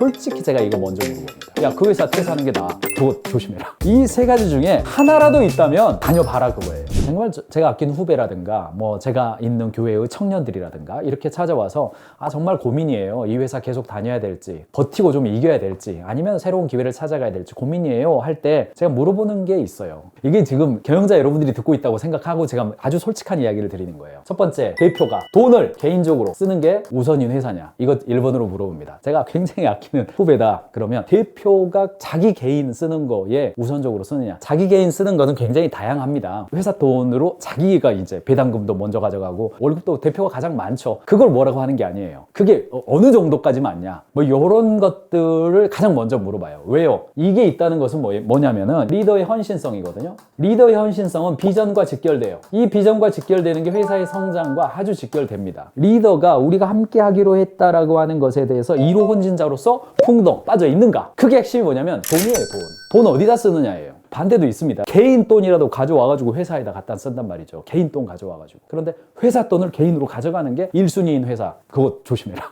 솔직히 제가 이거 먼저 물어봅니다. 야, 그 회사 퇴사하는 게 나아. 그거 조심해라. 이 세 가지 중에 하나라도 있다면 다녀봐라 그거예요. 정말 제가 아끼는 후배라든가 뭐 제가 있는 교회의 청년들이라든가 이렇게 찾아와서 아 정말 고민이에요. 이 회사 계속 다녀야 될지 버티고 좀 이겨야 될지 아니면 새로운 기회를 찾아가야 될지 고민이에요 할 때 제가 물어보는 게 있어요. 이게 지금 경영자 여러분들이 듣고 있다고 생각하고 제가 아주 솔직한 이야기를 드리는 거예요. 첫 번째, 대표가 돈을 개인적으로 쓰는 게 우선인 회사냐? 이거 1번으로 물어봅니다. 제가 굉장히 아끼는 후배다 그러면 대표가 자기 개인 쓰는 거에 우선적으로 쓰느냐? 자기 개인 쓰는 거는 굉장히 다양합니다. 회사 돈으로 자기가 이제 배당금도 먼저 가져가고 월급도 대표가 가장 많죠. 그걸 뭐라고 하는 게 아니에요. 그게 어느 정도까지 맞냐? 뭐 이런 것들을 가장 먼저 물어봐요. 왜요? 이게 있다는 것은 뭐냐면은 리더의 헌신성이거든요. 리더의 헌신성은 비전과 직결돼요. 이 비전과 직결되는 게 회사의 성장과 아주 직결됩니다. 리더가 우리가 함께 하기로 했다라고 하는 것에 대해서 1호 헌신자로서 풍덩 빠져 있는가? 그게 핵심이 뭐냐면 돈이에요, 돈. 돈 어디다 쓰느냐예요. 반대도 있습니다. 개인 돈이라도 가져와가지고 회사에다 갖다 쓴단 말이죠. 개인 돈 가져와가지고. 그런데 회사 돈을 개인으로 가져가는 게 1순위인 회사. 그거 조심해라.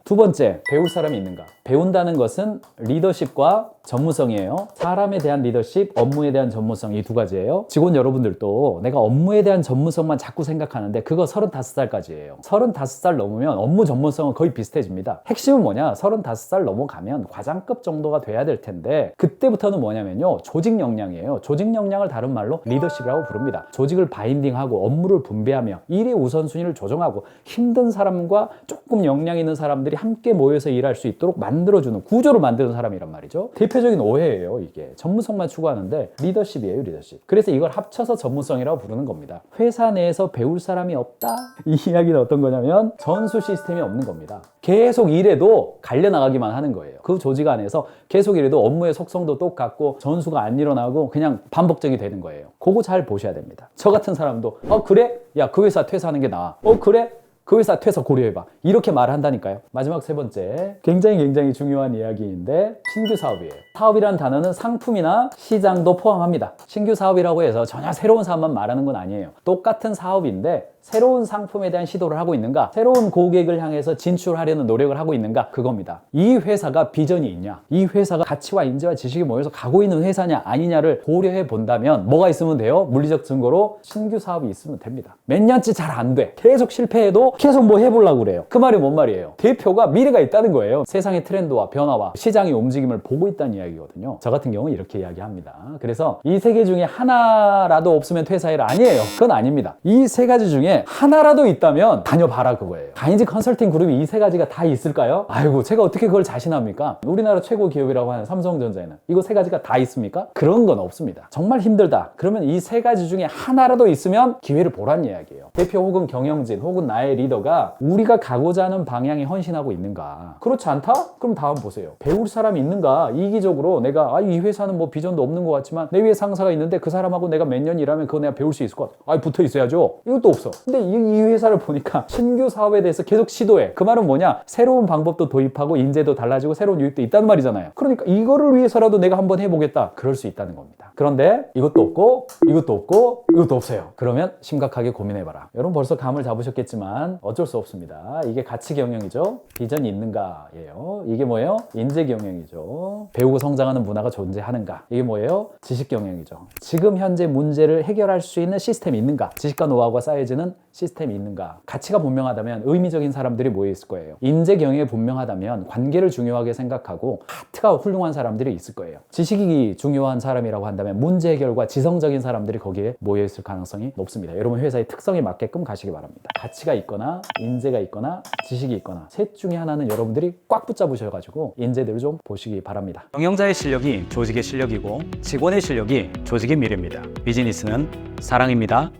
두 번째, 배울 사람이 있는가? 배운다는 것은 리더십과 전무성이에요. 사람에 대한 리더십, 업무에 대한 전무성 이 두 가지예요. 직원 여러분들도 내가 업무에 대한 전무성만 자꾸 생각하는데 그거 35살까지예요. 35살 넘으면 업무 전무성은 거의 비슷해집니다. 핵심은 뭐냐? 35살 넘어가면 과장급 정도가 돼야 될 텐데 그때부터는 뭐냐면요. 조직 역량이에요. 조직 역량을 다른 말로 리더십이라고 부릅니다. 조직을 바인딩하고 업무를 분배하며 일의 우선순위를 조정하고 힘든 사람과 조금 역량 있는 사람들이 함께 모여서 일할 수 있도록 만들어주는 구조를 만드는 사람이란 말이죠. 대표적인 오해예요. 이게 전문성만 추구하는데 리더십이에요. 리더십. 그래서 이걸 합쳐서 전문성이라고 부르는 겁니다. 회사 내에서 배울 사람이 없다? 이 이야기는 어떤 거냐면 전수 시스템이 없는 겁니다. 계속 일해도 갈려나가기만 하는 거예요. 그 조직 안에서 계속 일해도 업무의 속성도 똑같고 전수가 안 일어나고 그냥 반복적이 되는 거예요. 그거 잘 보셔야 됩니다. 저 같은 사람도 그래? 야, 그 회사 퇴사하는 게 나아. 그래? 그 회사 퇴사 고려해봐. 이렇게 말한다니까요. 마지막 세 번째, 굉장히 중요한 이야기인데 신규 사업이에요. 사업이라는 단어는 상품이나 시장도 포함합니다. 신규 사업이라고 해서 전혀 새로운 사업만 말하는 건 아니에요. 똑같은 사업인데 새로운 상품에 대한 시도를 하고 있는가? 새로운 고객을 향해서 진출하려는 노력을 하고 있는가? 그겁니다. 이 회사가 비전이 있냐? 이 회사가 가치와 인재와 지식이 모여서 가고 있는 회사냐 아니냐를 고려해 본다면 뭐가 있으면 돼요? 물리적 증거로 신규 사업이 있으면 됩니다. 몇 년째 잘 안 돼. 계속 실패해도 계속 뭐 해보려고 그래요. 그 말이 뭔 말이에요? 대표가 미래가 있다는 거예요. 세상의 트렌드와 변화와 시장의 움직임을 보고 있다는 이야기거든요. 저 같은 경우는 이렇게 이야기합니다. 그래서 이 세 개 중에 하나라도 없으면 퇴사해라 아니에요. 그건 아닙니다. 이 세 가지 중에 하나라도 있다면 다녀봐라 그거예요. 가인지 컨설팅 그룹이 이 세 가지가 다 있을까요? 아이고 제가 어떻게 그걸 자신합니까? 우리나라 최고 기업이라고 하는 삼성전자에는 이거 세 가지가 다 있습니까? 그런 건 없습니다. 정말 힘들다. 그러면 이 세 가지 중에 하나라도 있으면 기회를 보란 이야기예요. 대표 혹은 경영진 혹은 나의 리더가 우리가 가고자 하는 방향에 헌신하고 있는가? 그렇지 않다? 그럼 다음 보세요. 배울 사람이 있는가? 이기적으로 내가 이 회사는 뭐 비전도 없는 것 같지만 내 위에 상사가 있는데 그 사람하고 내가 몇 년 일하면 그거 내가 배울 수 있을 것 같아. 붙어 있어야죠. 이것도 없어. 근데 이 회사를 보니까 신규 사업에 대해서 계속 시도해. 그 말은 뭐냐? 새로운 방법도 도입하고 인재도 달라지고 새로운 유입도 있다는 말이잖아요. 그러니까 이거를 위해서라도 내가 한번 해보겠다. 그럴 수 있다는 겁니다. 그런데 이것도 없고 이것도 없고 이것도 없어요. 그러면 심각하게 고민해봐라. 여러분 벌써 감을 잡으셨겠지만 어쩔 수 없습니다. 이게 가치 경영이죠. 비전이 있는가예요. 이게 뭐예요? 인재 경영이죠. 배우고 성장하는 문화가 존재하는가. 이게 뭐예요? 지식 경영이죠. 지금 현재 문제를 해결할 수 있는 시스템이 있는가. 지식과 노하우가 쌓여지는 시스템이 있는가. 가치가 분명하다면 의미적인 사람들이 모여 있을 거예요. 인재 경영이 분명하다면 관계를 중요하게 생각하고 하트가 훌륭한 사람들이 있을 거예요. 지식이 중요한 사람이라고 한다면 문제 해결과 지성적인 사람들이 거기에 모여 있을 가능성이 높습니다. 여러분 회사의 특성에 맞게끔 가시기 바랍니다. 가치가 있거나 인재가 있거나 지식이 있거나 셋 중에 하나는 여러분들이 꽉 붙잡으셔가지고 인재들을 좀 보시기 바랍니다. 경영자의 실력이 조직의 실력이고 직원의 실력이 조직의 미래입니다. 비즈니스는 사랑입니다.